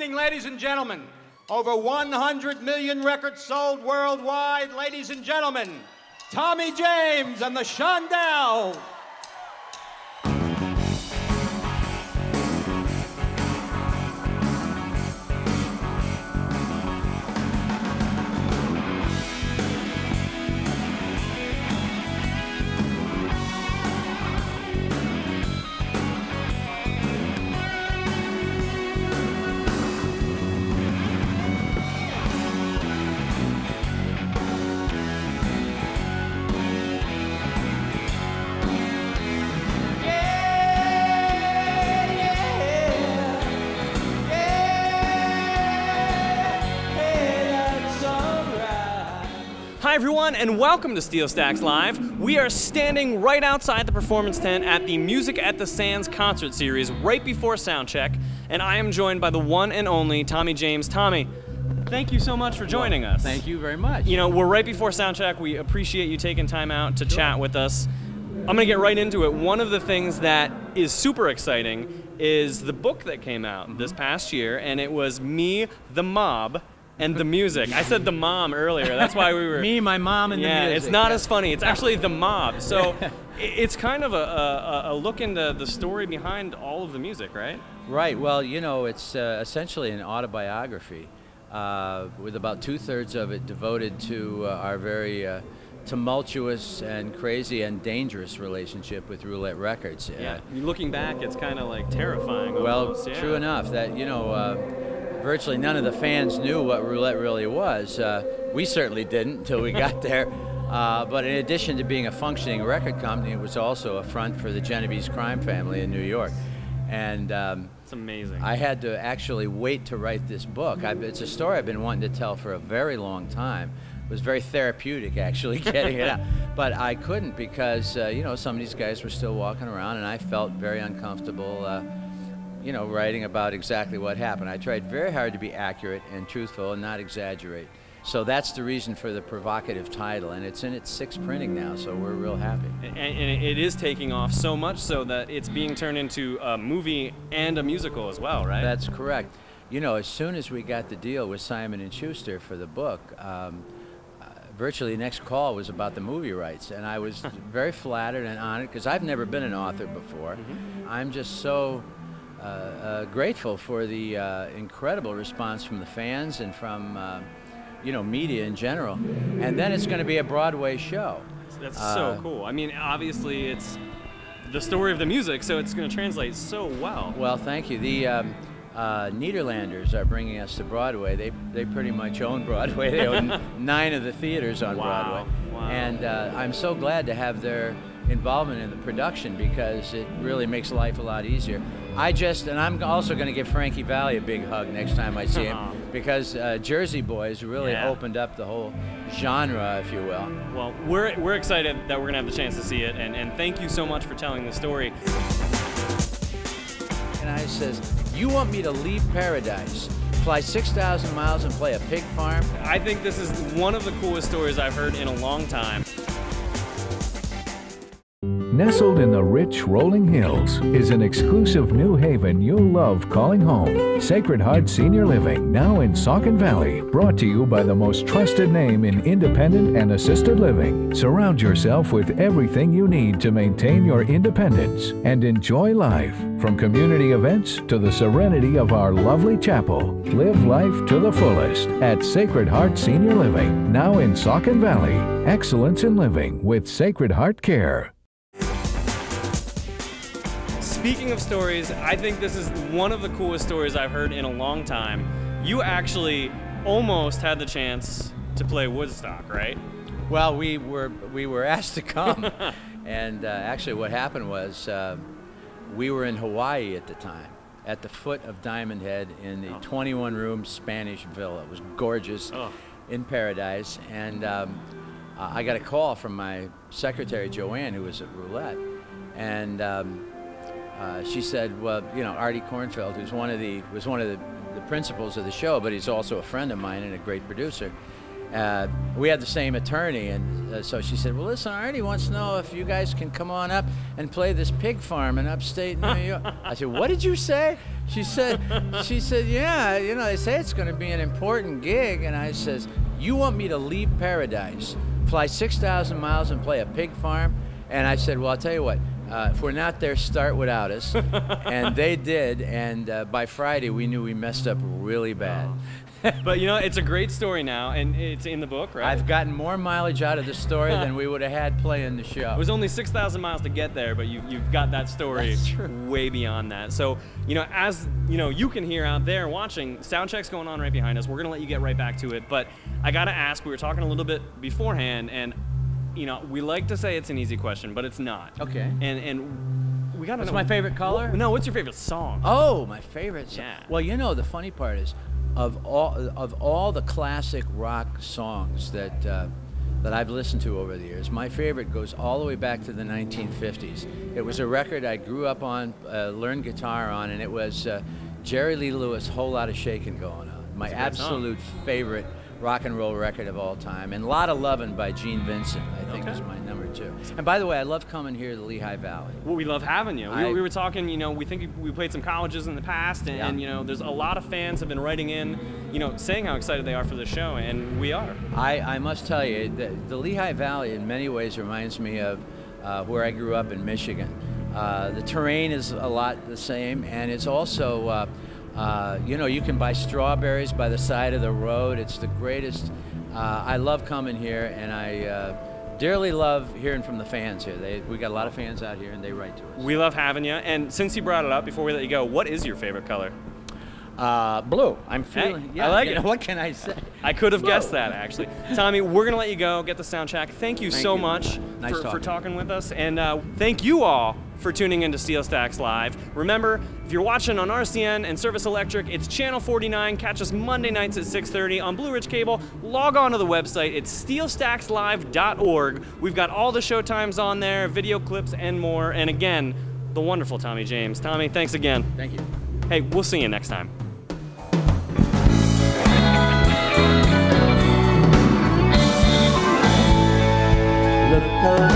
evening, ladies and gentlemen. Over 100 million records sold worldwide, ladies and gentlemen. Tommy James and the Shondells. Hi everyone, and welcome to SteelStacks Live. We are standing right outside the performance tent at the Music at the Sands concert series right before soundcheck, and I am joined by the one and only Tommy James. Tommy, thank you so much for joining us. Thank you very much. You know, we're right before soundcheck. We appreciate you taking time out to chat with us. I'm gonna get right into it. One of the things that is super exciting is the book that came out this past year, and it was Me, the Mob, and the Music. I said the mom earlier. That's why we were... Me, my mom, and the music. Yeah, it's not as funny. It's actually the mob. So it's kind of a look into the story behind all of the music, right? Right. Well, you know, it's essentially an autobiography with about 2/3 of it devoted to our very tumultuous and crazy and dangerous relationship with Roulette Records. Yeah. Looking back, it's kind of like terrifying. Well, almost. Yeah. True enough. That, you know, virtually none of the fans knew what Roulette really was. We certainly didn't until we got there. But in addition to being a functioning record company, it was also a front for the Genovese crime family in New York. And it's amazing. I had to actually wait to write this book. It's a story I've been wanting to tell for a very long time. It was very therapeutic, actually, getting it out. But I couldn't because, you know, some of these guys were still walking around, and I felt very uncomfortable you know, writing about exactly what happened. I tried very hard to be accurate and truthful and not exaggerate. So that's the reason for the provocative title, and it's in its 6th printing now, so we're real happy. And it is taking off so much so that it's being turned into a movie and a musical as well, right? That's correct. You know, as soon as we got the deal with Simon & Schuster for the book, virtually the next call was about the movie rights, and I was very flattered and honored because I've never been an author before. I'm just so grateful for the incredible response from the fans and from you know, media in general. And then it's going to be a Broadway show. That's so cool. I mean, obviously it's the story of the music, so it's going to translate so well. Well, thank you. The Nederlanders are bringing us to Broadway. They pretty much own Broadway. They own 9 of the theaters on Broadway. Wow. And I'm so glad to have their involvement in the production because it really makes life a lot easier. And I'm also going to give Frankie Valli a big hug next time I see him because Jersey Boys really opened up the whole genre, if you will. Well, we're excited that we're going to have the chance to see it, and thank you so much for telling the story. And I says, you want me to leave paradise, fly 6,000 miles and play a pig farm? I think this is one of the coolest stories I've heard in a long time. Nestled in the rich rolling hills is an exclusive new haven you'll love calling home. Sacred Heart Senior Living, now in Saucon Valley. Brought to you by the most trusted name in independent and assisted living. Surround yourself with everything you need to maintain your independence and enjoy life. From community events to the serenity of our lovely chapel. Live life to the fullest at Sacred Heart Senior Living, now in Saucon Valley. Excellence in living with Sacred Heart Care. Speaking of stories, I think this is one of the coolest stories I've heard in a long time. You actually almost had the chance to play Woodstock, right? Well, we were asked to come, and actually what happened was we were in Hawaii at the time, at the foot of Diamond Head in the 21-room Spanish villa. It was gorgeous in paradise, and I got a call from my secretary Joanne, who was at Roulette, and she said, well, you know, Artie Kornfeld, who's was one of the principals of the show, but he's also a friend of mine and a great producer. We had the same attorney, and so she said, well, listen, Artie wants to know if you guys can come on up and play this pig farm in upstate New York. I said, what did you say? She said, yeah, you know, they say it's going to be an important gig. And I says, you want me to leave paradise, fly 6,000 miles and play a pig farm? And I said, well, I'll tell you what, if we're not there, start without us. And they did. And by Friday, we knew we messed up really bad. But you know, it's a great story now, and it's in the book, right? I've gotten more mileage out of the story than we would have had playing the show. It was only 6,000 miles to get there, but you've got that story way beyond that. So, you know, as you know, you can hear out there watching, sound check's going on right behind us. We're gonna let you get right back to it, but I gotta ask. We were talking a little bit beforehand, and you know, we like to say it's an easy question, but it's not. Okay. And we gotta know. What's my favorite color? No, what's your favorite song? Oh, my favorite song. Yeah. Well, you know, the funny part is, of all the classic rock songs that I've listened to over the years, my favorite goes all the way back to the 1950s. It was a record I grew up on, learned guitar on, and it was Jerry Lee Lewis' Whole Lot of Shakin' Going On. My absolute favorite rock and roll record of all time, and Lot of Lovin' by Gene Vincent, I think is my number 2. And by the way, I love coming here to the Lehigh Valley. Well, we love having you. We were talking, you know, we think we played some colleges in the past, and you know, there's a lot of fans have been writing in, you know, saying how excited they are for the show, and we are. I must tell you, the Lehigh Valley in many ways reminds me of where I grew up in Michigan. The terrain is a lot the same, and it's also you know, you can buy strawberries by the side of the road. It's the greatest. I love coming here, and I dearly love hearing from the fans here. We got a lot of fans out here, and they write to us. We love having you. And since you brought it up, before we let you go, what is your favorite color? Blue. I'm feeling. Hey, yeah, I like it. What can I say? I could have guessed that, actually. Tommy, we're gonna let you go. Get the sound check. Thank you so much for talking with us, and thank you all for tuning into SteelStacks Live. Remember, if you're watching on RCN and Service Electric, it's channel 49. Catch us Monday nights at 6:30 on Blue Ridge Cable. Log on to the website. It's steelstackslive.org. We've got all the show times on there, video clips, and more. And again, the wonderful Tommy James. Tommy, thanks again. Thank you. Hey, we'll see you next time. Look